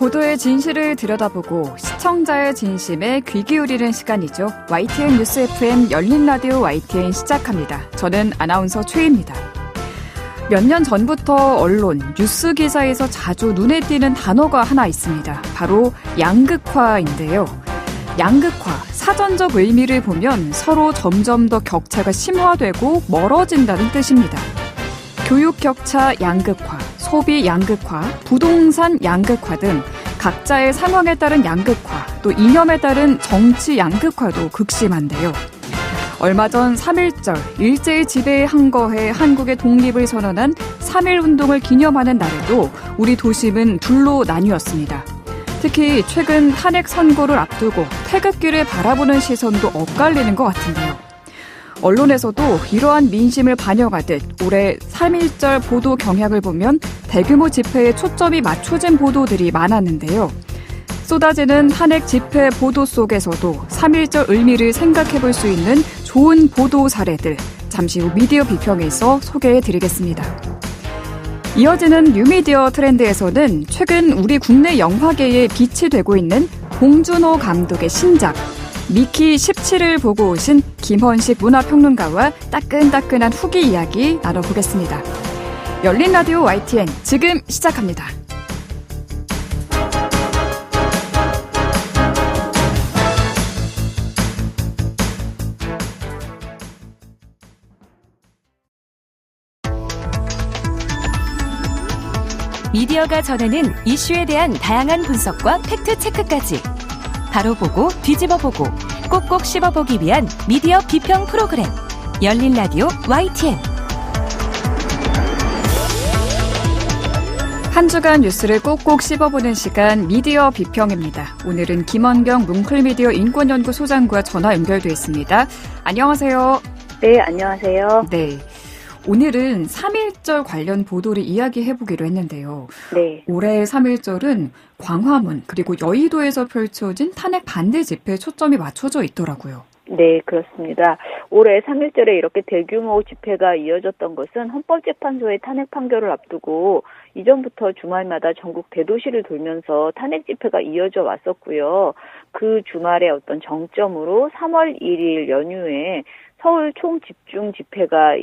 보도의 진실을 들여다보고 시청자의 진심에 귀 기울이는 시간이죠. YTN 뉴스 FM 열린 라디오 YTN 시작합니다. 저는 아나운서 최희입니다. 몇 년 전부터 언론, 뉴스 기사에서 자주 눈에 띄는 단어가 하나 있습니다. 바로 양극화인데요. 양극화, 사전적 의미를 보면 서로 점점 더 격차가 심화되고 멀어진다는 뜻입니다. 교육 격차 양극화, 소비 양극화, 부동산 양극화 등 각자의 상황에 따른 양극화, 또 이념에 따른 정치 양극화도 극심한데요. 얼마 전 3.1절 일제의 지배에 항거해 한국의 독립을 선언한 3.1운동을 기념하는 날에도 우리 도심은 둘로 나뉘었습니다. 특히 최근 탄핵 선고를 앞두고 태극기를 바라보는 시선도 엇갈리는 것 같은데요. 언론에서도 이러한 민심을 반영하듯 올해 3.1절 보도 경향을 보면 대규모 집회에 초점이 맞춰진 보도들이 많았는데요. 쏟아지는 탄핵 집회 보도 속에서도 3.1절 의미를 생각해볼 수 있는 좋은 보도 사례들 잠시 후 미디어 비평에서 소개해드리겠습니다. 이어지는 뉴미디어 트렌드에서는 최근 우리 국내 영화계에 빛이 되고 있는 봉준호 감독의 신작 미키 17을 보고 오신 김헌식 문화평론가와 따끈따끈한 후기 이야기 나눠보겠습니다. 열린 라디오 YTN 지금 시작합니다. 미디어가 전하는 이슈에 대한 다양한 분석과 팩트체크까지 바로 보고 뒤집어 보고 꼭꼭 씹어보기 위한 미디어 비평 프로그램 열린 라디오 YTN. 한 주간 뉴스를 꼭꼭 씹어보는 시간 미디어 비평입니다. 오늘은 김원경 뭉클미디어 인권연구소장과 전화 연결돼 있습니다. 안녕하세요. 네, 안녕하세요. 네. 오늘은 3.1절 관련 보도를 이야기해보기로 했는데요. 네. 올해 3.1절은 광화문 그리고 여의도에서 펼쳐진 탄핵 반대 집회에 초점이 맞춰져 있더라고요. 네, 그렇습니다. 올해 3.1절에 이렇게 대규모 집회가 이어졌던 것은 헌법재판소의 탄핵 판결을 앞두고 이전부터 주말마다 전국 대도시를 돌면서 탄핵 집회가 이어져 왔었고요. 그 주말의 어떤 정점으로 3월 1일 연휴에 서울 총집중 집회가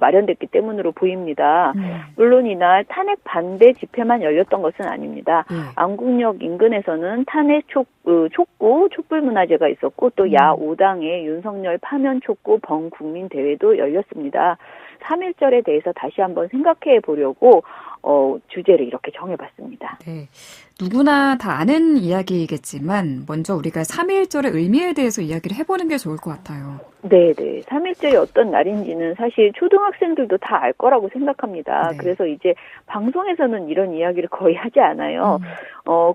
마련됐기 때문으로 보입니다. 물론 이날 탄핵 반대 집회만 열렸던 것은 아닙니다. 안국역 인근에서는 탄핵 촉구 촛불문화제가 있었고 또 야5당의 윤석열 파면 촉구 범국민대회도 열렸습니다. 3.1절에 대해서 다시 한번 생각해 보려고 주제를 이렇게 정해봤습니다. 네, 누구나 다 아는 이야기이겠지만 먼저 우리가 3.1절의 의미에 대해서 이야기를 해보는 게 좋을 것 같아요. 네. 3.1절이 어떤 날인지는 사실 초등학생들도 다 알 거라고 생각합니다. 네. 그래서 이제 방송에서는 이런 이야기를 거의 하지 않아요.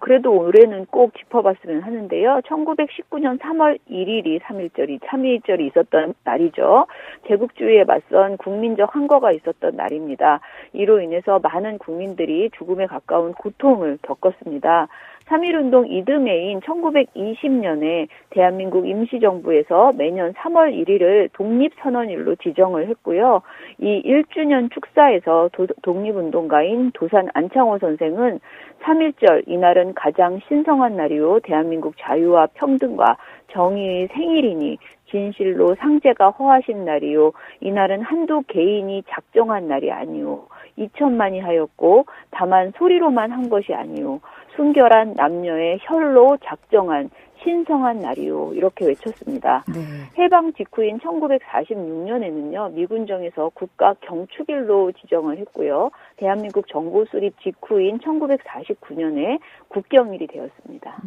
그래도 올해는 꼭 짚어봤으면 하는데요. 1919년 3월 1일이 3.1절이 있었던 날이죠. 제국주의에 맞선 국민적 항거가 있었던 날입니다. 이로 인해서 많은 국민들이 죽음에 가까운 고통을 겪었습니다. 3.1운동 이듬해인 1920년에 대한민국 임시정부에서 매년 3월 1일을 독립선언일로 지정을 했고요. 이 1주년 축사에서 독립운동가인 도산 안창호 선생은 3.1절 이날은 가장 신성한 날이요 대한민국 자유와 평등과 정의의 생일이니 진실로 상제가 허하신 날이요 이날은 한두 개인이 작정한 날이 아니요 2천만이 하였고 다만 소리로만 한 것이 아니요 순결한 남녀의 혈로 작정한 신성한 날이요 이렇게 외쳤습니다. 네. 해방 직후인 1946년에는요 미군정에서 국가 경축일로 지정을 했고요. 대한민국 정부 수립 직후인 1949년에 국경일이 되었습니다.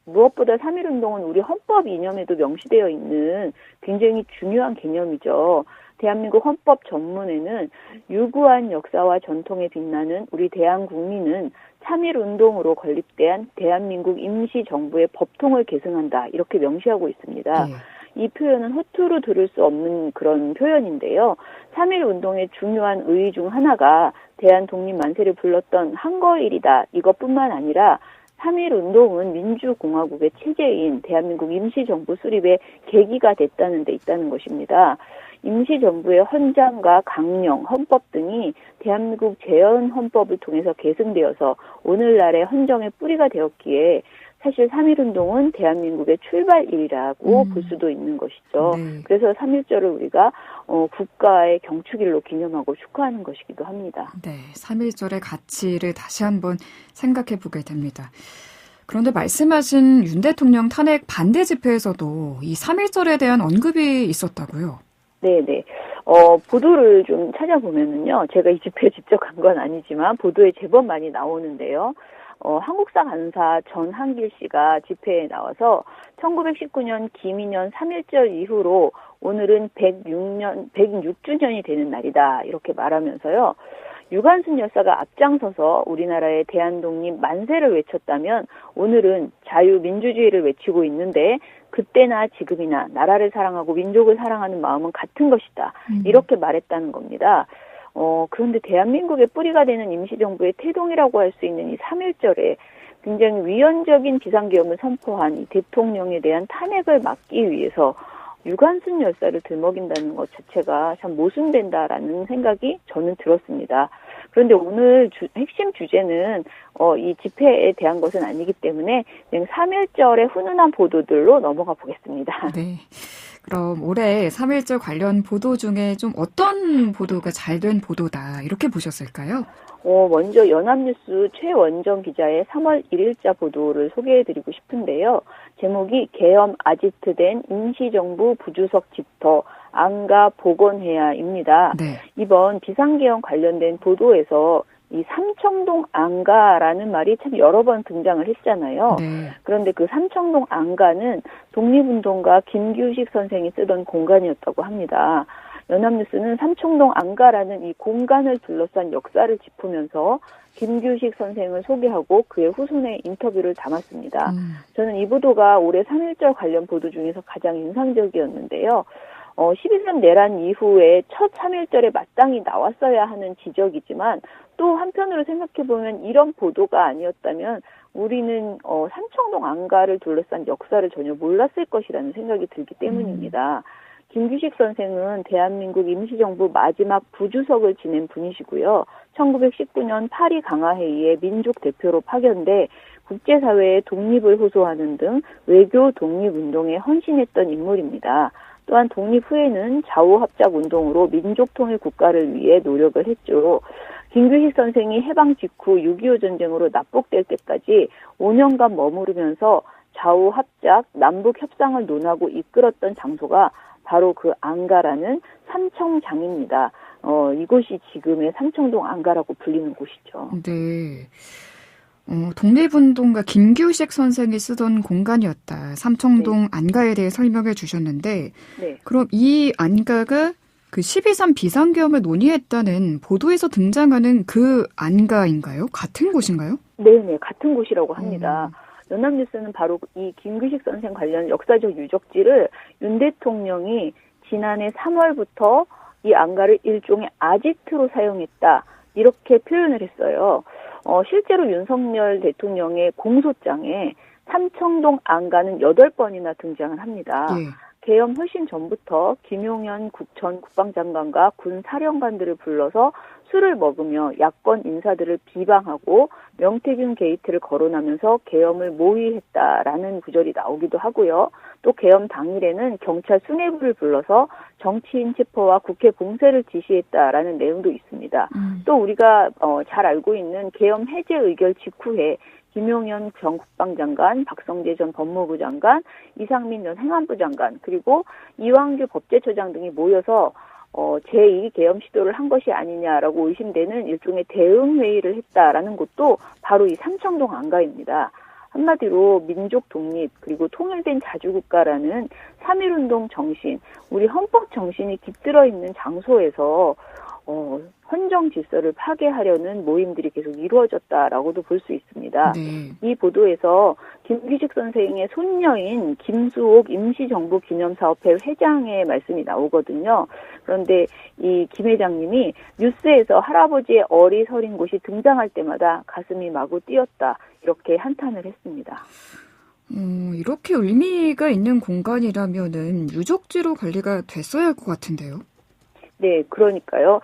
무엇보다 3.1운동은 우리 헌법 이념에도 명시되어 있는 굉장히 중요한 개념이죠. 대한민국 헌법 전문에는 유구한 역사와 전통에 빛나는 우리 대한국민은 3.1운동으로 건립된 대한민국 임시정부의 법통을 계승한다 이렇게 명시하고 있습니다. 네. 이 표현은 허투루 들을 수 없는 그런 표현인데요. 3.1운동의 중요한 의의 중 하나가 대한독립 만세를 불렀던 항거일이다 이것뿐만 아니라 3.1운동은 민주공화국의 체제인 대한민국 임시정부 수립의 계기가 됐다는 데 있다는 것입니다. 임시정부의 헌장과 강령, 헌법 등이 대한민국 재헌헌법을 통해서 계승되어서 오늘날의 헌정의 뿌리가 되었기에 사실 3.1운동은 대한민국의 출발일이라고 볼 수도 있는 것이죠. 네. 그래서 3.1절을 우리가 국가의 경축일로 기념하고 축하하는 것이기도 합니다. 네, 3.1절의 가치를 다시 한번 생각해 보게 됩니다. 그런데 말씀하신 윤 대통령 탄핵 반대 집회에서도 이 3.1절에 대한 언급이 있었다고요? 네네. 보도를 좀 찾아보면은요, 제가 이 집회에 직접 간 건 아니지만 보도에 제법 많이 나오는데요. 한국사 간사 전한길 씨가 집회에 나와서 1919년 기민년 3.1절 이후로 오늘은 106주년이 되는 날이다. 이렇게 말하면서요. 유관순 여사가 앞장서서 우리나라의 대한독립 만세를 외쳤다면 오늘은 자유민주주의를 외치고 있는데 그때나 지금이나 나라를 사랑하고 민족을 사랑하는 마음은 같은 것이다. 이렇게 말했다는 겁니다. 그런데 대한민국의 뿌리가 되는 임시정부의 태동이라고 할 수 있는 이 3.1절에 굉장히 위헌적인 비상계엄을 선포한 이 대통령에 대한 탄핵을 막기 위해서 유관순 열사를 들먹인다는 것 자체가 참 모순된다라는 생각이 저는 들었습니다. 그런데 오늘 핵심 주제는 이 집회에 대한 것은 아니기 때문에 3.1절의 훈훈한 보도들로 넘어가 보겠습니다. 네. 그럼 올해 3.1절 관련 보도 중에 좀 어떤 보도가 잘된 보도다 이렇게 보셨을까요? 먼저 연합뉴스 최원정 기자의 3월 1일자 보도를 소개해드리고 싶은데요. 제목이 계엄 아지트된 임시정부 부주석 집터 안가 복원해야입니다. 네. 이번 비상계엄 관련된 보도에서 이 삼청동 안가라는 말이 참 여러 번 등장을 했잖아요. 네. 그런데 그 삼청동 안가는 독립운동가 김규식 선생이 쓰던 공간이었다고 합니다. 연합뉴스는 삼청동 안가라는 이 공간을 둘러싼 역사를 짚으면서 김규식 선생을 소개하고 그의 후손의 인터뷰를 담았습니다. 저는 이 보도가 올해 3.1절 관련 보도 중에서 가장 인상적이었는데요. 12.3 내란 이후에 첫 3.1절에 마땅히 나왔어야 하는 지적이지만 또 한편으로 생각해보면 이런 보도가 아니었다면 우리는 삼청동 안가를 둘러싼 역사를 전혀 몰랐을 것이라는 생각이 들기 때문입니다. 김규식 선생은 대한민국 임시정부 마지막 부주석을 지낸 분이시고요. 1919년 파리 강화회의에 민족 대표로 파견돼 국제사회의 독립을 호소하는 등 외교 독립운동에 헌신했던 인물입니다. 또한 독립 후에는 좌우합작 운동으로 민족통일 국가를 위해 노력을 했죠. 김규식 선생이 해방 직후 6.25 전쟁으로 납북될 때까지 5년간 머무르면서 좌우합작 남북 협상을 논하고 이끌었던 장소가 바로 그 안가라는 삼청장입니다. 이곳이 지금의 삼청동 안가라고 불리는 곳이죠. 네. 독립운동가 김규식 선생이 쓰던 공간이었다. 삼청동 네. 안가에 대해 설명해 주셨는데 네. 그럼 이 안가가 그 12.3 비상계엄을 논의했다는 보도에서 등장하는 그 안가인가요? 같은 곳인가요? 네네, 같은 곳이라고 합니다. 연합뉴스는 바로 이 김규식 선생 관련 역사적 유적지를 윤 대통령이 지난해 3월부터 이 안가를 일종의 아지트로 사용했다. 이렇게 표현을 했어요. 실제로 윤석열 대통령의 공소장에 삼청동 안가는 8번이나 등장을 합니다. 예. 계엄 훨씬 전부터 김용현 전 국방장관과 군 사령관들을 불러서 술을 먹으며 야권 인사들을 비방하고 명태균 게이트를 거론하면서 계엄을 모의했다라는 구절이 나오기도 하고요. 또 계엄 당일에는 경찰 수뇌부를 불러서 정치인 체포와 국회 봉쇄를 지시했다라는 내용도 있습니다. 또 우리가 잘 알고 있는 계엄 해제 의결 직후에 김용현 전 국방장관, 박성재 전 법무부 장관, 이상민 전 행안부 장관, 그리고 이완규 법제처장 등이 모여서 제2 계엄 시도를 한 것이 아니냐라고 의심되는 일종의 대응회의를 했다라는 곳도 바로 이 삼청동 안가입니다. 한마디로 민족 독립 그리고 통일된 자주국가라는 3.1운동 정신, 우리 헌법 정신이 깃들어 있는 장소에서 헌정 질서를 파괴하려는 모임들이 계속 이루어졌다라고도 볼 수 있습니다. 네. 이 보도에서 김규식 선생의 손녀인 김수옥 임시정부 기념사업회 회장의 말씀이 나오거든요. 그런데 이 김 회장님이 뉴스에서 할아버지의 어리서린 곳이 등장할 때마다 가슴이 마구 뛰었다. 이렇게 한탄을 했습니다. 이렇게 의미가 있는 공간이라면은 유적지로 관리가 됐어야 할 것 같은데요. 네, 그러니까요.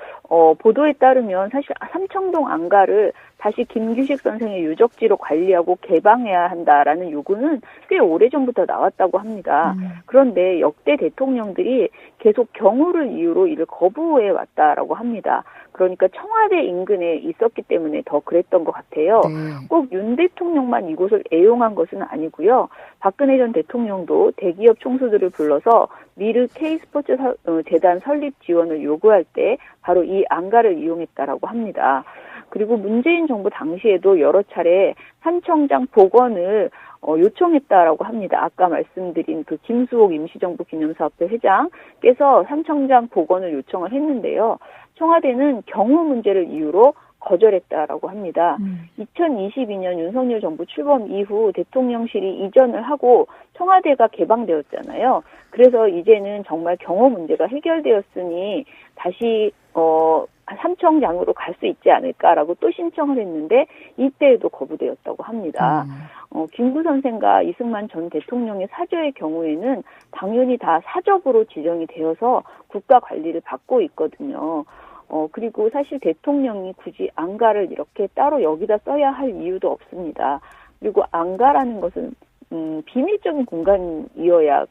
보도에 따르면 사실 삼청동 안가를 다시 김규식 선생의 유적지로 관리하고 개방해야 한다라는 요구는 꽤 오래전부터 나왔다고 합니다. 그런데 역대 대통령들이 계속 경호를 이유로 이를 거부해 왔다라고 합니다. 그러니까 청와대 인근에 있었기 때문에 더 그랬던 것 같아요. 네. 꼭 윤 대통령만 이곳을 애용한 것은 아니고요. 박근혜 전 대통령도 대기업 총수들을 불러서 미르 K스포츠 재단 설립 지원을 요구할 때 바로 이 안가를 이용했다라고 합니다. 그리고 문재인 정부 당시에도 여러 차례 삼청장 복원을 요청했다라고 합니다. 아까 말씀드린 그 김수옥 임시정부 기념사업회 회장께서 삼청장 복원을 요청을 했는데요. 청와대는 경호 문제를 이유로 거절했다라고 합니다. 2022년 윤석열 정부 출범 이후 대통령실이 이전을 하고 청와대가 개방되었잖아요. 그래서 이제는 정말 경호 문제가 해결되었으니 다시 삼청장으로 갈 수 있지 않을까라고 또 신청을 했는데 이때에도 거부되었다고 합니다. 김구 선생과 이승만 전 대통령의 사저의 경우에는 당연히 다 사적으로 지정이 되어서 국가 관리를 받고 있거든요. 그리고 사실 대통령이 굳이 안가를 이렇게 따로 여기다 써야 할 이유도 없습니다. 그리고 안가라는 것은 비밀적인 공간이어야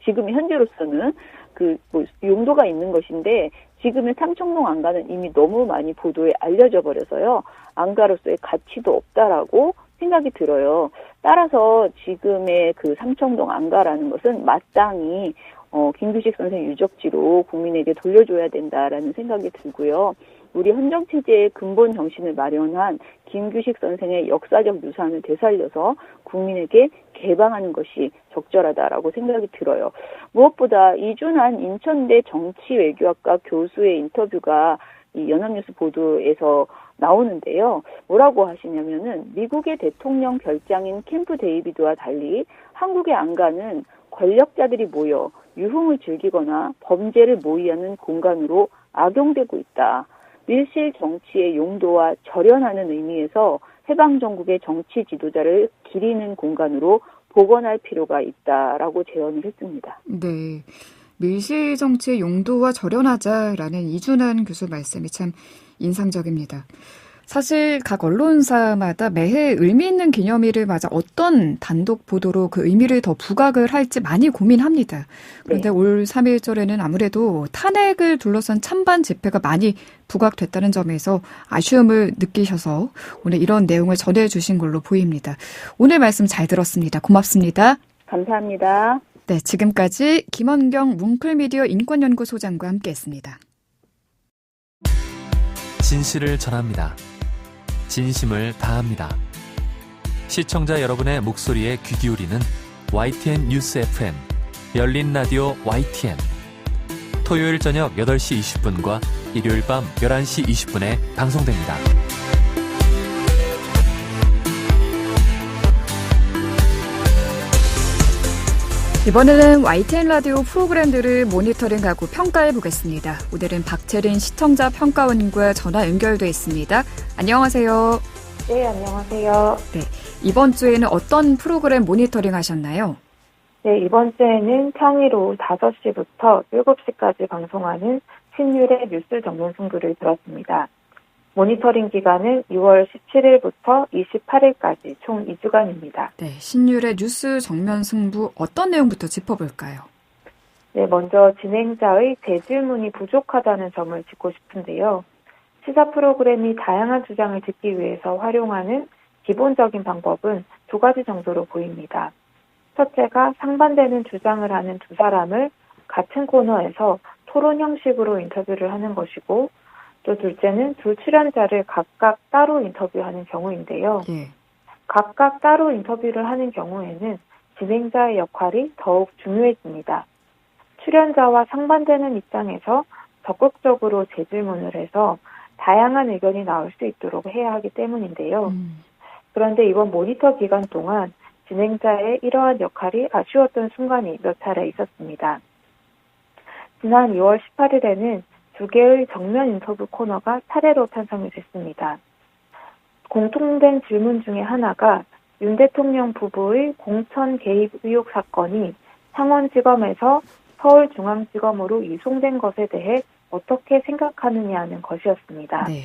지금 현재로서는 용도가 있는 것인데 지금의 삼청동 안가는 이미 너무 많이 보도에 알려져 버려서요. 안가로서의 가치도 없다라고 생각이 들어요. 따라서 지금의 그 삼청동 안가라는 것은 마땅히 김규식 선생 유적지로 국민에게 돌려줘야 된다라는 생각이 들고요. 우리 헌정체제의 근본 정신을 마련한 김규식 선생의 역사적 유산을 되살려서 국민에게 개방하는 것이 적절하다라고 생각이 들어요. 무엇보다 이준한 인천대 정치외교학과 교수의 인터뷰가 이 연합뉴스 보도에서 나오는데요. 뭐라고 하시냐면은 미국의 대통령 별장인 캠프 데이비드와 달리 한국의 안가는 권력자들이 모여 유흥을 즐기거나 범죄를 모의하는 공간으로 악용되고 있다. 밀실 정치의 용도와 절연하는 의미에서 해방정국의 정치 지도자를 기리는 공간으로 복원할 필요가 있다라고 제언을 했습니다. 네. 밀실 정치의 용도와 절연하자라는 이준한 교수 말씀이 참 인상적입니다. 사실 각 언론사마다 매해 의미 있는 기념일을 맞아 어떤 단독 보도로 그 의미를 더 부각을 할지 많이 고민합니다. 그런데 네. 올 3.1절에는 아무래도 탄핵을 둘러싼 찬반 집회가 많이 부각됐다는 점에서 아쉬움을 느끼셔서 오늘 이런 내용을 전해주신 걸로 보입니다. 오늘 말씀 잘 들었습니다. 고맙습니다. 감사합니다. 네, 지금까지 김원경 뭉클미디어 인권연구소장과 함께했습니다. 진실을 전합니다. 진심을 다합니다. 시청자 여러분의 목소리에 귀 기울이는 YTN 뉴스 FM 열린 라디오 YTN 토요일 저녁 8시 20분과 일요일 밤 11시 20분에 방송됩니다. 이번에는 YTN 라디오 프로그램들을 모니터링하고 평가해 보겠습니다. 오늘은 박채린 시청자 평가원과 전화 연결돼 있습니다. 안녕하세요. 네, 안녕하세요. 네, 이번 주에는 어떤 프로그램 모니터링 하셨나요? 네, 이번 주에는 평일 오후 5시부터 7시까지 방송하는 신율의 뉴스 전문 승부를 들었습니다. 모니터링 기간은 6월 17일부터 28일까지 총 2주간입니다. 네, 신율의 뉴스 정면 승부 어떤 내용부터 짚어볼까요? 네, 먼저 진행자의 대질문이 부족하다는 점을 짚고 싶은데요. 시사 프로그램이 다양한 주장을 듣기 위해서 활용하는 기본적인 방법은 두 가지 정도로 보입니다. 첫째가 상반되는 주장을 하는 두 사람을 같은 코너에서 토론 형식으로 인터뷰를 하는 것이고, 또 둘째는 두 출연자를 각각 따로 인터뷰하는 경우인데요. 예. 각각 따로 인터뷰를 하는 경우에는 진행자의 역할이 더욱 중요해집니다. 출연자와 상반되는 입장에서 적극적으로 재질문을 해서 다양한 의견이 나올 수 있도록 해야 하기 때문인데요. 그런데 이번 모니터 기간 동안 진행자의 이러한 역할이 아쉬웠던 순간이 몇 차례 있었습니다. 지난 2월 18일에는 두 개의 정면 인터뷰 코너가 차례로 편성이 됐습니다. 공통된 질문 중에 하나가 윤 대통령 부부의 공천 개입 의혹 사건이 창원지검에서 서울중앙지검으로 이송된 것에 대해 어떻게 생각하느냐는 것이었습니다. 네.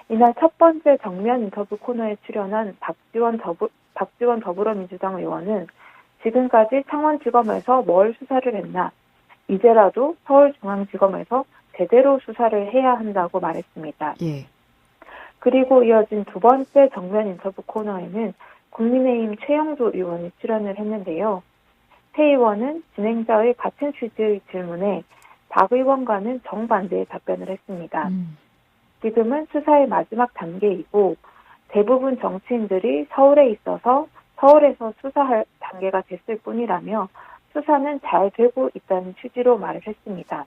이날 첫 번째 정면 인터뷰 코너에 출연한 박지원 더불어민주당 의원은 지금까지 창원지검에서 뭘 수사를 했나, 이제라도 서울중앙지검에서 제대로 수사를 해야 한다고 말했습니다. 예. 그리고 이어진 두 번째 정면 인터뷰 코너에는 국민의힘 최영도 의원이 출연을 했는데요. 태 의원은 진행자의 같은 취지의 질문에 박 의원과는 정반대의 답변을 했습니다. 지금은 수사의 마지막 단계이고 대부분 정치인들이 서울에 있어서 서울에서 수사할 단계가 됐을 뿐이라며 수사는 잘 되고 있다는 취지로 말을 했습니다.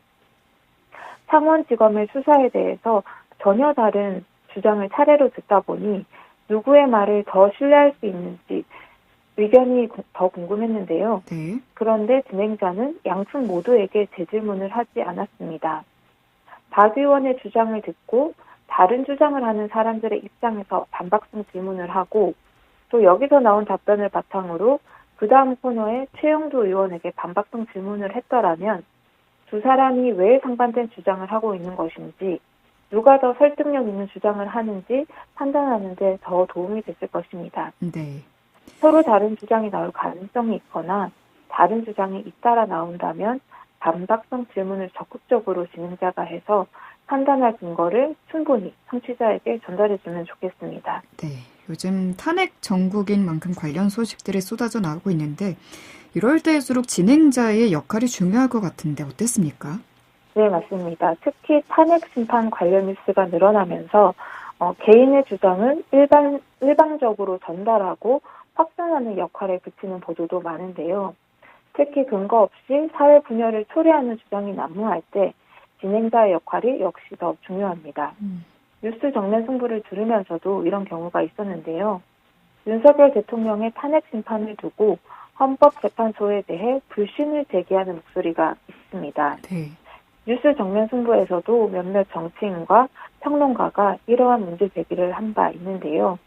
창원지검의 수사에 대해서 전혀 다른 주장을 차례로 듣다 보니 누구의 말을 더 신뢰할 수 있는지 의견이 더 궁금했는데요. 네. 그런데 진행자는 양측 모두에게 재질문을 하지 않았습니다. 박 의원의 주장을 듣고 다른 주장을 하는 사람들의 입장에서 반박성 질문을 하고 또 여기서 나온 답변을 바탕으로 그 다음 코너에 최영도 의원에게 반박성 질문을 했더라면 두 사람이 왜 상반된 주장을 하고 있는 것인지 누가 더 설득력 있는 주장을 하는지 판단하는 데 더 도움이 됐을 것입니다. 네. 서로 다른 주장이 나올 가능성이 있거나 다른 주장이 잇따라 나온다면 반박성 질문을 적극적으로 진행자가 해서 판단할 근거를 충분히 청취자에게 전달해주면 좋겠습니다. 네. 요즘 탄핵 정국인 만큼 관련 소식들이 쏟아져 나오고 있는데 이럴 때일수록 진행자의 역할이 중요할 것 같은데 어땠습니까? 네, 맞습니다. 특히 탄핵 심판 관련 뉴스가 늘어나면서 개인의 주장을 일방적으로 전달하고 확산하는 역할에 그치는 보도도 많은데요. 특히 근거 없이 사회 분열을 초래하는 주장이 난무할 때 진행자의 역할이 역시 더 중요합니다. 뉴스 정면 승부를 들으면서도 이런 경우가 있었는데요. 윤석열 대통령의 탄핵 심판을 두고 헌법재판소에 대해 불신을 제기하는 목소리가 있습니다. 네. 뉴스 정면 승부에서도 몇몇 정치인과 평론가가 이러한 문제 제기를 한 바 있는데요.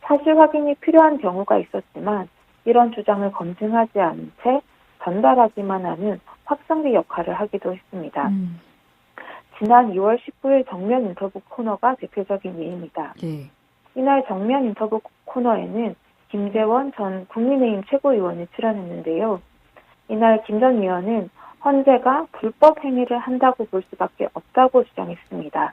사실 확인이 필요한 경우가 있었지만 이런 주장을 검증하지 않은 채 전달하기만 하는 확성기 역할을 하기도 했습니다. 지난 2월 19일 정면 인터뷰 코너가 대표적인 예입니다. 예. 이날 정면 인터뷰 코너에는 김재원 전 국민의힘 최고위원이 출연했는데요. 이날 김 전 의원은 헌재가 불법 행위를 한다고 볼 수밖에 없다고 주장했습니다.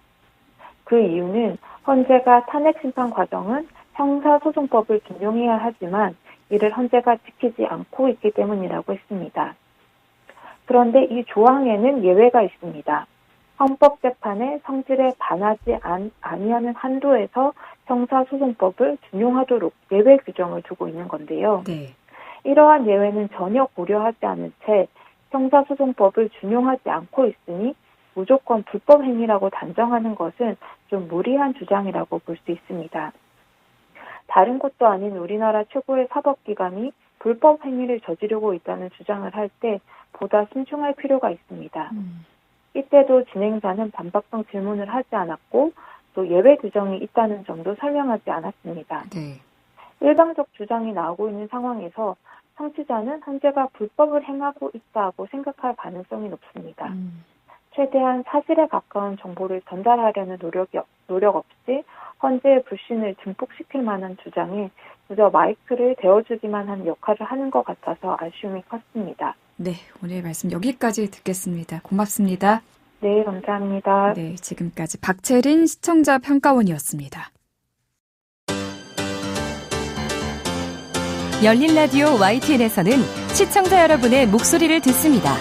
그 이유는 헌재가 탄핵 심판 과정은 형사소송법을 준용해야 하지만 이를 헌재가 지키지 않고 있기 때문이라고 했습니다. 그런데 이 조항에는 예외가 있습니다. 헌법재판의 성질에 반하지 아니하는 한도에서 형사소송법을 준용하도록 예외 규정을 두고 있는 건데요. 네. 이러한 예외는 전혀 고려하지 않은 채 형사소송법을 준용하지 않고 있으니 무조건 불법 행위라고 단정하는 것은 좀 무리한 주장이라고 볼 수 있습니다. 다른 곳도 아닌 우리나라 최고의 사법기관이 불법 행위를 저지르고 있다는 주장을 할 때 보다 신중할 필요가 있습니다. 이때도 진행자는 반박성 질문을 하지 않았고 또 예외 규정이 있다는 점도 설명하지 않았습니다. 네. 일방적 주장이 나오고 있는 상황에서 청취자는 헌재가 불법을 행하고 있다고 생각할 가능성이 높습니다. 최대한 사실에 가까운 정보를 전달하려는 노력 없이 헌재의 불신을 증폭시킬 만한 주장에 그저 마이크를 대어주기만 한 역할을 하는 것 같아서 아쉬움이 컸습니다. 네, 오늘 말씀 여기까지 듣겠습니다. 고맙습니다. 네, 감사합니다. 네, 지금까지 박채린 시청자 평가원이었습니다. 열린 라디오 YTN에서는 시청자 여러분의 목소리를 듣습니다.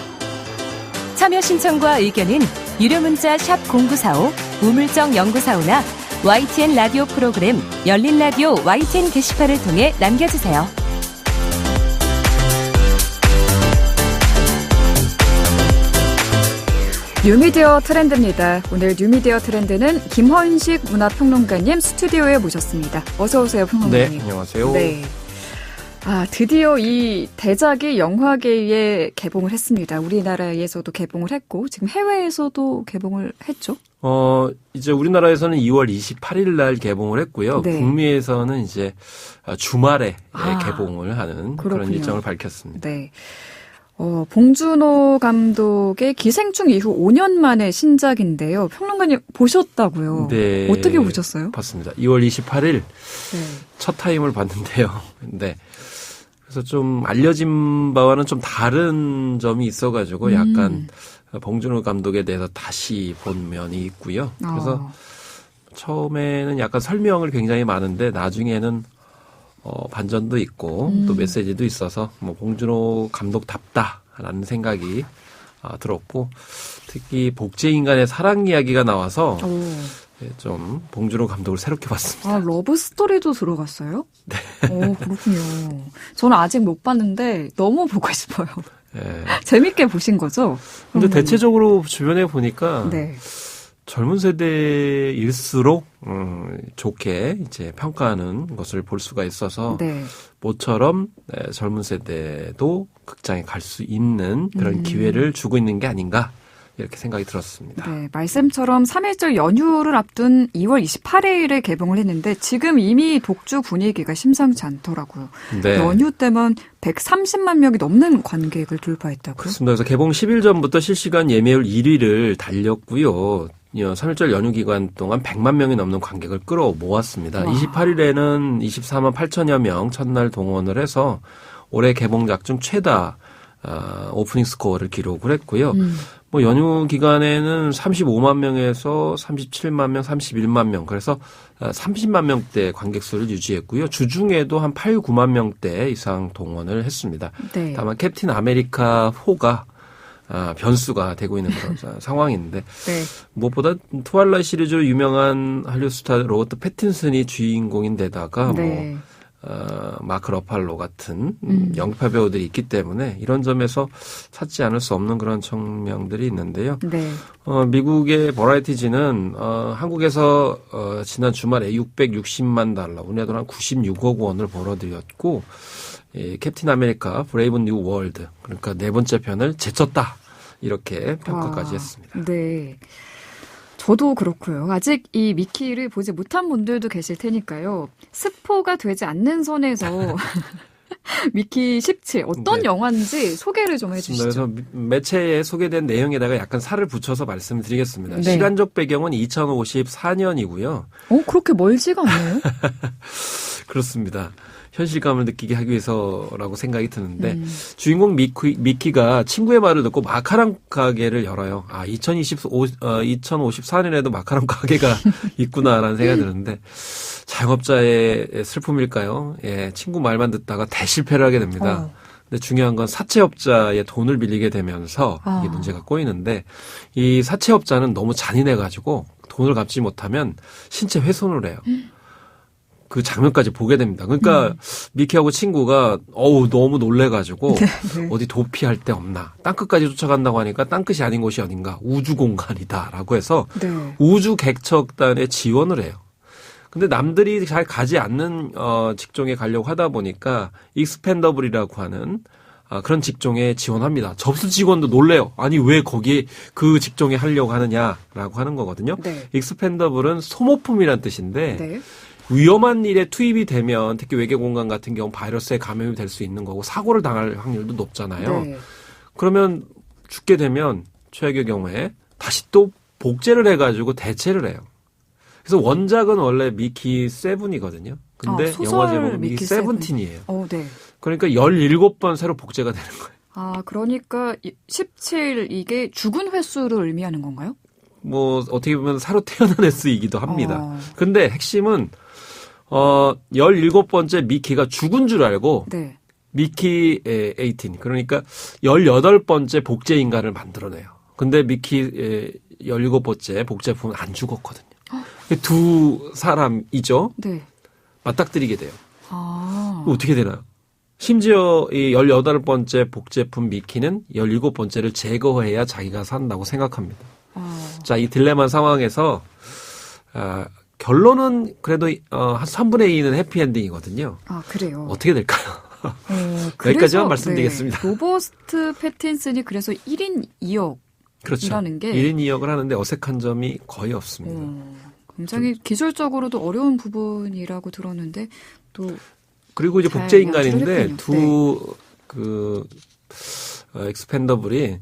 참여 신청과 의견은 유료 문자 샵 0945, 우물정 0945나 YTN 라디오 프로그램 열린 라디오 YTN 게시판을 통해 남겨주세요. 뉴미디어 트렌드입니다. 오늘 뉴미디어 트렌드는 김헌식 문화평론가님 스튜디오에 모셨습니다. 어서 오세요, 평론가님. 네, 안녕하세요. 네. 드디어 이 대작이 영화계에 개봉을 했습니다. 우리나라에서도 개봉을 했고 지금 해외에서도 개봉을 했죠. 이제 우리나라에서는 2월 28일 날 개봉을 했고요. 네. 북미에서는 이제 주말에 개봉을 하는 그렇군요. 그런 일정을 밝혔습니다. 네. 봉준호 감독의 기생충 이후 5년 만에 신작인데요. 평론가님 보셨다고요? 네. 어떻게 보셨어요? 봤습니다. 2월 28일 네. 첫 타임을 봤는데요. 네. 그래서 좀 알려진 바와는 좀 다른 점이 있어가지고 약간 봉준호 감독에 대해서 다시 본 면이 있고요. 그래서 처음에는 약간 설명을 굉장히 많은데 나중에는 반전도 있고 또 메시지도 있어서 뭐 봉준호 감독답다라는 생각이 들었고 특히 복제인간의 사랑 이야기가 나와서 좀 봉준호 감독을 새롭게 봤습니다. 러브 스토리도 들어갔어요? 네. 그렇군요. 저는 아직 못 봤는데 너무 보고 싶어요. 네. 재밌게 보신 거죠? 근데 대체적으로 주변에 보니까 네. 젊은 세대일수록 좋게 이제 평가하는 것을 볼 수가 있어서 네. 모처럼 젊은 세대도 극장에 갈 수 있는 그런 기회를 주고 있는 게 아닌가 이렇게 생각이 들었습니다. 네, 말씀처럼 3.1절 연휴를 앞둔 2월 28일에 개봉을 했는데 지금 이미 독주 분위기가 심상치 않더라고요. 네. 연휴 때만 130만 명이 넘는 관객을 돌파했다고요? 그렇습니다. 그래서 개봉 10일 전부터 실시간 예매율 1위를 달렸고요. 3.1절 연휴 기간 동안 100만 명이 넘는 관객을 끌어모았습니다. 28일에는 24만 8천여 명 첫날 동원을 해서 올해 개봉작 중 최다 오프닝 스코어를 기록을 했고요. 뭐 연휴 기간에는 35만 명에서 37만 명, 31만 명 그래서 30만 명대 관객 수를 유지했고요. 주중에도 한 8, 9만 명대 이상 동원을 했습니다. 네. 다만 캡틴 아메리카 4가 변수가 되고 있는 그런 상황인데 네. 무엇보다 트와일라이트 시리즈로 유명한 할리우드 스타 로버트 패틴슨이 주인공인데다가 네. 마크 러팔로 같은 영파 배우들이 있기 때문에 이런 점에서 찾지 않을 수 없는 그런 청명들이 있는데요. 네. 미국의 버라이티지는 한국에서 지난 주말에 660만 달러, 우리나라 돈 한 96억 원을 벌어들였고 캡틴 아메리카 브레이브 뉴 월드 그러니까 네 번째 편을 제쳤다 이렇게 평가까지 했습니다. 네. 저도 그렇고요. 아직 이 미키를 보지 못한 분들도 계실 테니까요. 스포가 되지 않는 선에서 미키 17 어떤 네. 영화인지 소개를 좀 해주시죠. 그래서 매체에 소개된 내용에다가 약간 살을 붙여서 말씀드리겠습니다. 네. 시간적 배경은 2054년이고요. 그렇게 멀지가 않네요. 그렇습니다. 현실감을 느끼게 하기 위해서라고 생각이 드는데 주인공 미키가 친구의 말을 듣고 마카롱 가게를 열어요. 2054년에도 마카롱 가게가 있구나라는 생각이 드는데 자영업자의 슬픔일까요? 예, 친구 말만 듣다가 대실패를 하게 됩니다. 근데 중요한 건 사채업자의 돈을 빌리게 되면서 이게 문제가 꼬이는데 이 사채업자는 너무 잔인해가지고 돈을 갚지 못하면 신체 훼손을 해요. 그 장면까지 보게 됩니다. 그러니까 미키하고 친구가 너무 놀래가지고 네. 어디 도피할 데 없나. 땅끝까지 쫓아간다고 하니까 땅끝이 아닌 곳이 어딘가 우주 공간이다라고 해서 네. 우주 객척단에 지원을 해요. 근데 남들이 잘 가지 않는 직종에 가려고 하다 보니까 익스펜더블이라고 하는 그런 직종에 지원합니다. 접수 직원도 놀래요. 아니 왜 거기에 그 직종에 하려고 하느냐라고 하는 거거든요. 네. 익스펜더블은 소모품이란 뜻인데 네. 위험한 일에 투입이 되면 특히 외계 공간 같은 경우 바이러스에 감염이 될 수 있는 거고 사고를 당할 확률도 높잖아요. 네. 그러면 죽게 되면 최악의 경우에 다시 또 복제를 해가지고 대체를 해요. 그래서 원작은 원래 미키 7이거든요. 근데 영화 제목은 미키 17이에요. 네. 그러니까 17번 새로 복제가 되는 거예요. 그러니까 17 이게 죽은 횟수를 의미하는 건가요? 뭐 어떻게 보면 새로 태어난 횟수이기도 합니다. 근데 핵심은 17번째 미키가 죽은 줄 알고 네. 미키 18 그러니까 18번째 복제 인간을 만들어내요. 근데 미키 17번째 복제품은 안 죽었거든요. 두 사람이죠. 네. 맞닥뜨리게 돼요. 어떻게 되나요? 심지어 이 18번째 복제품 미키는 17번째를 제거해야 자기가 산다고 생각합니다. 자, 이 딜레마 상황에서 결론은 그래도 한 3분의 2는 해피엔딩이거든요. 그래요. 어떻게 될까요? 여기까지만 말씀드리겠습니다. 네, 로버트 패틴슨이 그래서 1인 2역 그렇죠. 이라는 게 1인 2역을 하는데 어색한 점이 거의 없습니다. 굉장히 기술적으로도 어려운 부분이라고 들었는데 또 그리고 이제 복제인간인데 두 엑스펜더블이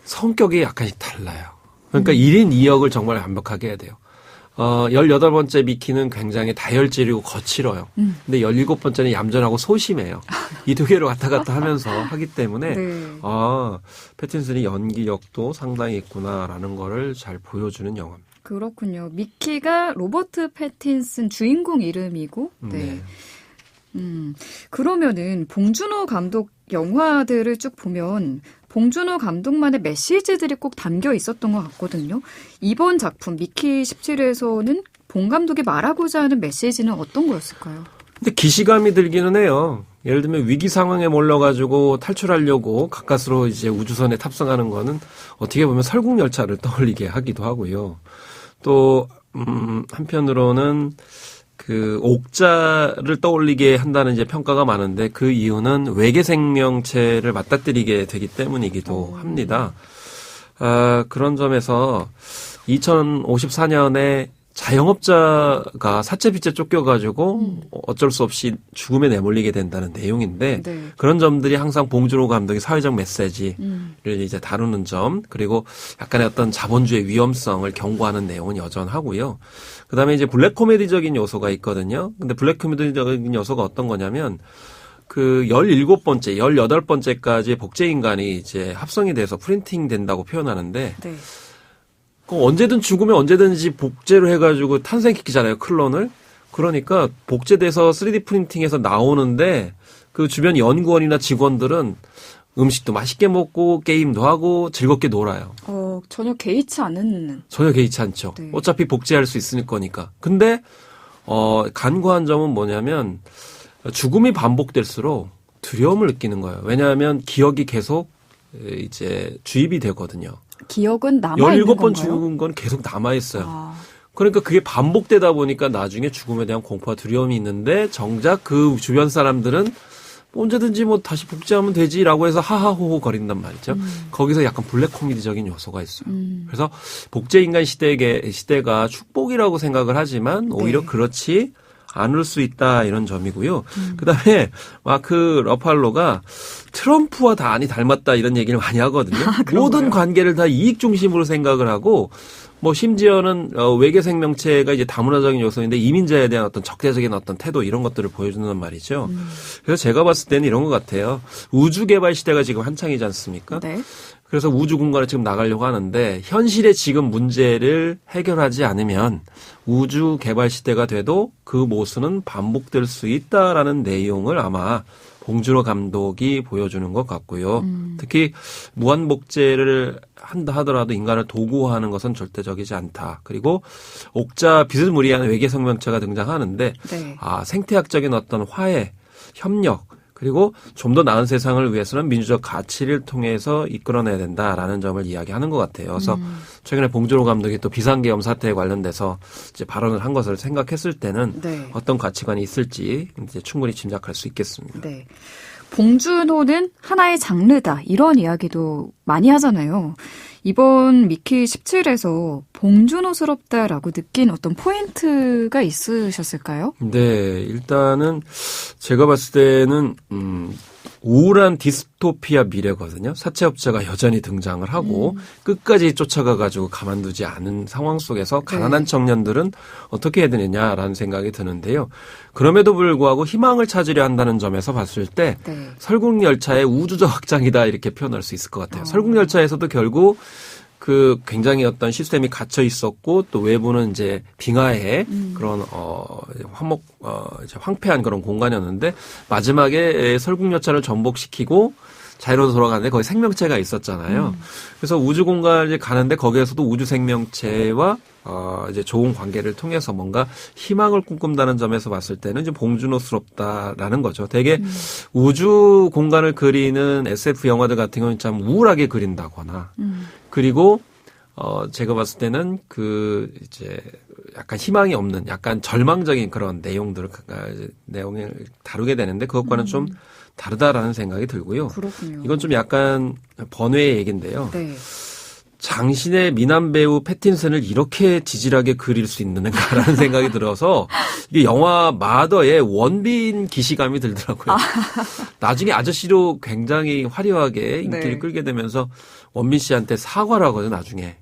성격이 약간씩 달라요. 그러니까 1인 2역을 정말 완벽하게 해야 돼요. 18번째 미키는 굉장히 다혈질이고 거칠어요. 근데 17번째는 얌전하고 소심해요. 이 두 개를 왔다 갔다 하면서 하기 때문에 네. 패틴슨이 연기력도 상당히 있구나라는 거를 잘 보여주는 영화입니다. 그렇군요. 미키가 로버트 패틴슨 주인공 이름이고 네. 그러면은 봉준호 감독 영화들을 쭉 보면 봉준호 감독만의 메시지들이 꼭 담겨 있었던 것 같거든요. 이번 작품 미키 17에서는 봉 감독이 말하고자 하는 메시지는 어떤 거였을까요? 근데 기시감이 들기는 해요. 예를 들면 위기 상황에 몰려가지고 탈출하려고 가까스로 이제 우주선에 탑승하는 거는 어떻게 보면 설국열차를 떠올리게 하기도 하고요. 또 한편으로는 그 옥자를 떠올리게 한다는 이제 평가가 많은데 그 이유는 외계 생명체를 맞닥뜨리게 되기 때문이기도 합니다. 그런 점에서 2054년에 자영업자가 사채빚에 쫓겨가지고 어쩔 수 없이 죽음에 내몰리게 된다는 내용인데 네. 그런 점들이 항상 봉준호 감독이 사회적 메시지를 이제 다루는 점 그리고 약간의 어떤 자본주의 위험성을 경고하는 내용은 여전하고요. 그다음에 이제 블랙 코미디적인 요소가 있거든요. 근데 블랙 코미디적인 요소가 어떤 거냐면 그 17번째, 18번째까지 복제인간이 이제 합성이 돼서 프린팅 된다고 표현하는데 네. 언제든 죽으면 언제든지 복제를 해가지고 탄생시키잖아요, 클론을. 그러니까 복제돼서 3D 프린팅해서 나오는데 그 주변 연구원이나 직원들은 음식도 맛있게 먹고 게임도 하고 즐겁게 놀아요. 전혀 개의치 않은. 전혀 개의치 않죠. 네. 어차피 복제할 수 있을 거니까. 근데 간과한 점은 뭐냐면 죽음이 반복될수록 두려움을 느끼는 거예요. 왜냐하면 기억이 계속 이제 주입이 되거든요. 기억은 남아있는 17번 건가요? 죽은 건 계속 남아있어요. 그러니까 그게 반복되다 보니까 나중에 죽음에 대한 공포와 두려움이 있는데 정작 그 주변 사람들은 언제든지 뭐 다시 복제하면 되지라고 해서 하하호호 거린단 말이죠. 거기서 약간 블랙 코미디적인 요소가 있어요. 그래서 복제인간 시대가 축복이라고 생각을 하지만 오히려 네. 그렇지 않을 수 있다 이런 점이고요. 그다음에 마크 러팔로가 트럼프와 많이 닮았다 이런 얘기를 많이 하거든요. 모든 관계를 다 이익 중심으로 생각을 하고 뭐 심지어는 외계 생명체가 이제 다문화적인 요소인데 이민자에 대한 어떤 적대적인 어떤 태도 이런 것들을 보여준단 말이죠. 그래서 제가 봤을 때는 이런 것 같아요. 우주 개발 시대가 지금 한창이지 않습니까? 네. 그래서 우주 공간에 지금 나가려고 하는데 현실의 지금 문제를 해결하지 않으면 우주 개발 시대가 돼도 그 모순은 반복될 수 있다라는 내용을 아마 봉준호 감독이 보여주는 것 같고요. 특히 무한복제를 한다 하더라도 인간을 도구화하는 것은 절대적이지 않다. 그리고 옥자 비스무리한 외계 생명체가 등장하는데 네. 생태학적인 어떤 화해, 협력 그리고 좀 더 나은 세상을 위해서는 민주적 가치를 통해서 이끌어내야 된다라는 점을 이야기하는 것 같아요. 그래서 최근에 봉준호 감독이 또 비상계엄 사태에 관련돼서 이제 발언을 한 것을 생각했을 때는 네. 어떤 가치관이 있을지 이제 충분히 짐작할 수 있겠습니다. 네. 봉준호는 하나의 장르다 이런 이야기도 많이 하잖아요. 이번 미키 17에서 봉준호스럽다라고 느낀 어떤 포인트가 있으셨을까요? 네, 일단은 제가 봤을 때는 우울한 디스토피아 미래거든요. 사채업자가 여전히 등장을 하고 끝까지 쫓아가가지고 가만두지 않은 상황 속에서 가난한 청년들은 어떻게 해야 되느냐라는 생각이 드는데요. 그럼에도 불구하고 희망을 찾으려 한다는 점에서 봤을 때 네. 설국열차의 우주적 확장이다 이렇게 표현할 수 있을 것 같아요. 설국열차에서도 결국 그 굉장히 어떤 시스템이 갇혀 있었고 또 외부는 이제 빙하의 그런 이제 황폐한 그런 공간이었는데 마지막에 설국열차를 전복시키고 자유로 돌아가는데 거기 생명체가 있었잖아요. 그래서 우주 공간을 가는데 거기에서도 우주 생명체와 이제 좋은 관계를 통해서 뭔가 희망을 꿈꾼다는 점에서 봤을 때는 좀 봉준호스럽다라는 거죠. 되게 우주 공간을 그리는 SF 영화들 같은 경우는 참 우울하게 그린다거나 그리고 제가 봤을 때는 그 이제 약간 희망이 없는 약간 절망적인 그런 내용을 다루게 되는데 그것과는 좀 다르다라는 생각이 들고요. 그렇군요. 이건 좀 약간 번외의 얘기인데요. 네. 장신의 미남 배우 패틴슨을 이렇게 지질하게 그릴 수 있는가라는 생각이 들어서 이게 영화 마더의 원빈 기시감이 들더라고요. 나중에 아저씨로 굉장히 화려하게 인기를 네. 끌게 되면서 원빈 씨한테 사과를 하거든요, 나중에.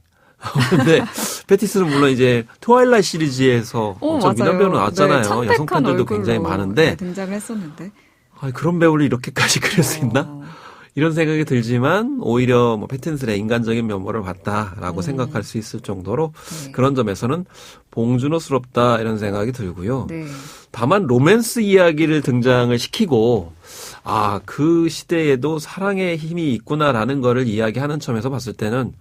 근데 패티슨은 물론 이제 트와일라이트 시리즈에서 엄청 미남 배우로 나왔잖아요. 네, 여성 팬들도 굉장히 많은데 네, 등장을 했었는데 그런 배우를 이렇게까지 그릴 수 있나? 이런 생각이 들지만 오히려 뭐 패틴슨의 인간적인 면모를 봤다라고 생각할 수 있을 정도로 네. 그런 점에서는 봉준호스럽다 이런 생각이 들고요. 네. 다만 로맨스 이야기를 등장을 시키고 그 시대에도 사랑의 힘이 있구나라는 거를 이야기하는 점에서 봤을 때는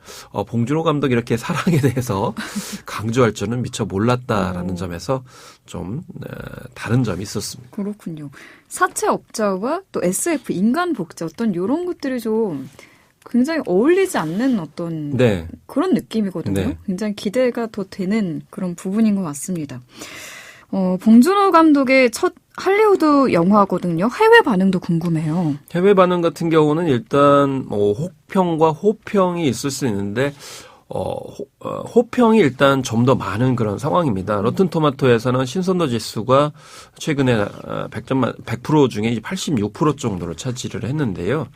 봉준호 감독이 이렇게 사랑에 대해서 강조할 줄은 미처 몰랐다라는 점에서 좀 다른 점이 있었습니다. 그렇군요. 사채업자와 또 SF 인간 복제 어떤 이런 것들이 좀 굉장히 어울리지 않는 어떤 네. 그런 느낌이거든요. 네. 굉장히 기대가 더 되는 그런 부분인 것 같습니다. 봉준호 감독의 첫 할리우드 영화거든요. 해외 반응도 궁금해요. 해외 반응 같은 경우는 일단 혹평과 호평이 있을 수 있는데 호평이 일단 좀 더 많은 그런 상황입니다. 로튼토마토에서는 신선도 지수가 최근에 100% 중에 86% 정도를 차지를 했는데요.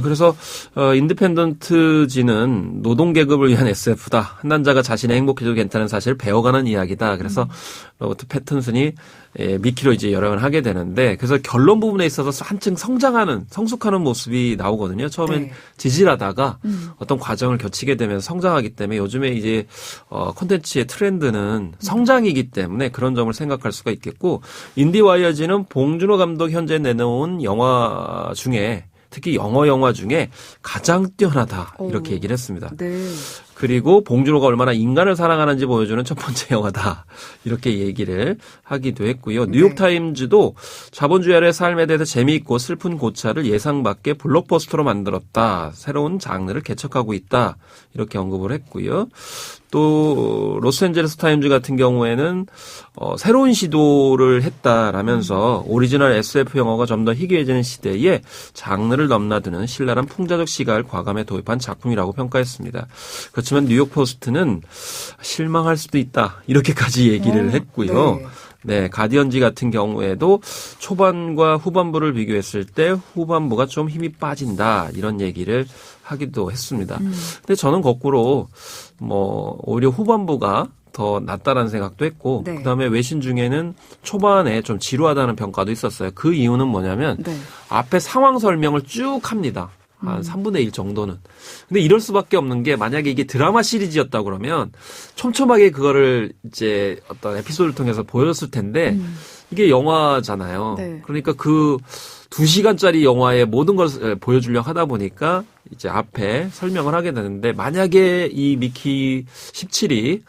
그래서 인디펜던트지는 노동계급을 위한 SF다. 한 남자가 자신의 행복해져도 괜찮은 사실을 배워가는 이야기다. 그래서 로버트 패틴슨이 미키로 이제 열연을 하게 되는데 그래서 결론 부분에 있어서 한층 성숙하는 모습이 나오거든요. 처음엔 네. 지질하다가 어떤 과정을 거치게 되면서 성장하기 때문에 요즘에 이제 콘텐츠의 트렌드는 성장이기 때문에 그런 점을 생각할 수가 있겠고 인디와이어지는 봉준호 감독 현재 내놓은 영화 중에 특히 영화 중에 가장 뛰어나다 이렇게 얘기를 했습니다. 네. 그리고 봉준호가 얼마나 인간을 사랑하는지 보여주는 첫 번째 영화다 이렇게 얘기를 하기도 했고요. 뉴욕타임즈도 자본주의 아래 삶에 대해서 재미있고 슬픈 고찰을 예상 밖의 블록버스터로 만들었다. 새로운 장르를 개척하고 있다. 이렇게 언급을 했고요. 또 로스앤젤레스 타임즈 같은 경우에는 새로운 시도를 했다라면서 오리지널 SF 영화가 좀 더 희귀해지는 시대에 장르를 넘나드는 신랄한 풍자적 시각을 과감히 도입한 작품이라고 평가했습니다. 그렇지만 뉴욕 포스트는 실망할 수도 있다 이렇게까지 얘기를 했고요. 네, 가디언지 같은 경우에도 초반과 후반부를 비교했을 때 후반부가 좀 힘이 빠진다 이런 얘기를 하기도 했습니다. 근데 저는 거꾸로 오히려 후반부가 더 낫다라는 생각도 했고 네. 그다음에 외신 중에는 초반에 좀 지루하다는 평가도 있었어요. 그 이유는 뭐냐면 앞에 상황 설명을 쭉 합니다. 한 3분의 1 정도는. 근데 이럴 수밖에 없는 게 만약에 이게 드라마 시리즈였다 그러면 촘촘하게 그거를 이제 어떤 에피소드를 통해서 보여줬을 텐데 이게 영화잖아요. 네. 그러니까 그 2시간짜리 영화의 모든 걸 보여주려고 하다 보니까 이제 앞에 설명을 하게 되는데 만약에 이 미키 17이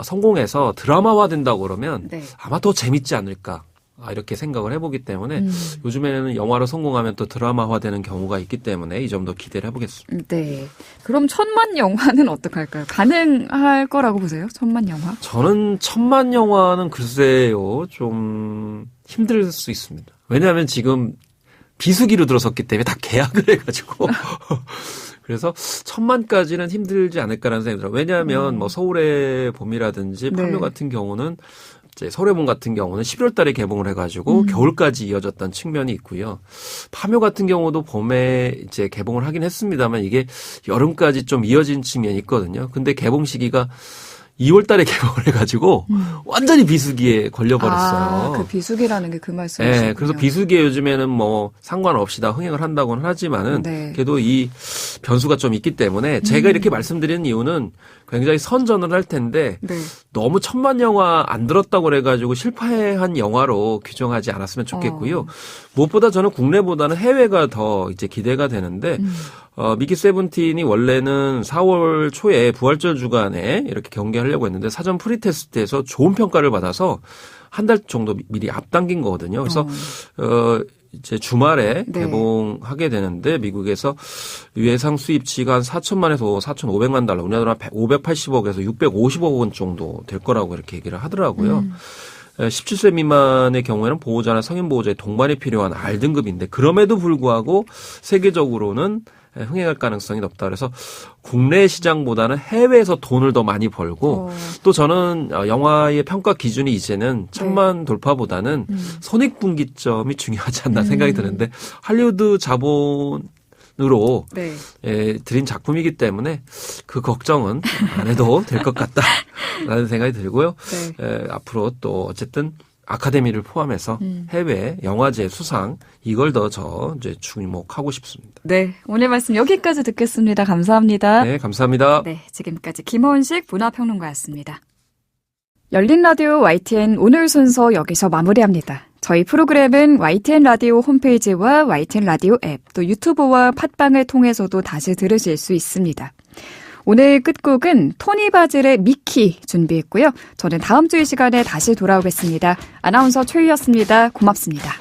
성공해서 드라마화 된다고 그러면 아마 더 재밌지 않을까. 이렇게 생각을 해보기 때문에 요즘에는 영화로 성공하면 또 드라마화되는 경우가 있기 때문에 이 점도 기대를 해보겠습니다. 네. 그럼 1000만 영화는 어떡할까요? 가능할 거라고 보세요? 1000만 영화? 저는 1000만 영화는 글쎄요. 좀 힘들 수 있습니다. 왜냐하면 지금 비수기로 들어섰기 때문에 다 계약을 해가지고 그래서 1000만까지는 힘들지 않을까라는 생각이 들어요. 왜냐하면 서울의 봄이라든지 파묘 같은 경우는 이제 서울의 봄 같은 경우는 11월 달에 개봉을 해가지고 겨울까지 이어졌던 측면이 있고요. 파묘 같은 경우도 봄에 이제 개봉을 하긴 했습니다만 이게 여름까지 좀 이어진 측면이 있거든요. 근데 개봉 시기가 2월 달에 개봉을 해가지고 완전히 비수기에 걸려버렸어요. 그 비수기라는 게 그 말씀이시군요. 네, 그래서 비수기에 요즘에는 상관없이 다 흥행을 한다고는 하지만은 그래도 이 변수가 좀 있기 때문에 제가 이렇게 말씀드리는 이유는 굉장히 선전을 할 텐데 너무 1000만 영화 안 들었다고 그래가지고 실패한 영화로 규정하지 않았으면 좋겠고요. 무엇보다 저는 국내보다는 해외가 더 이제 기대가 되는데 미키 세븐틴이 원래는 4월 초에 부활절 주간에 이렇게 경기하려고 했는데 사전 프리테스트에서 좋은 평가를 받아서 한 달 정도 미리 앞당긴 거거든요. 그래서 이제 주말에 개봉하게 되는데 미국에서 예상 수입치가 한 4천만에서 4,500만 달러, 우리나라 580억에서 650억 원 정도 될 거라고 이렇게 얘기를 하더라고요. 17세 미만의 경우에는 보호자나 성인 보호자의 동반이 필요한 R등급인데 그럼에도 불구하고 세계적으로는 흥행할 가능성이 높다. 그래서 국내 시장보다는 해외에서 돈을 더 많이 벌고 또 저는 영화의 평가 기준이 이제는 1000만 돌파보다는 손익분기점이 중요하지 않나 생각이 드는데 할리우드 자본으로 드린 작품이기 때문에 그 걱정은 안 해도 될 것 같다라는 생각이 들고요. 앞으로 또 어쨌든 아카데미를 포함해서 해외 영화제 수상 이걸 더 이제 주목하고 싶습니다. 네, 오늘 말씀 여기까지 듣겠습니다. 감사합니다. 네, 감사합니다. 네, 지금까지 김원식 문화평론가였습니다. 열린 라디오 YTN 오늘 순서 여기서 마무리합니다. 저희 프로그램은 YTN 라디오 홈페이지와 YTN 라디오 앱, 또 유튜브와 팟빵을 통해서도 다시 들으실 수 있습니다. 오늘 끝곡은 토니 바질의 미키 준비했고요. 저는 다음 주 이 시간에 다시 돌아오겠습니다. 아나운서 최희였습니다. 고맙습니다.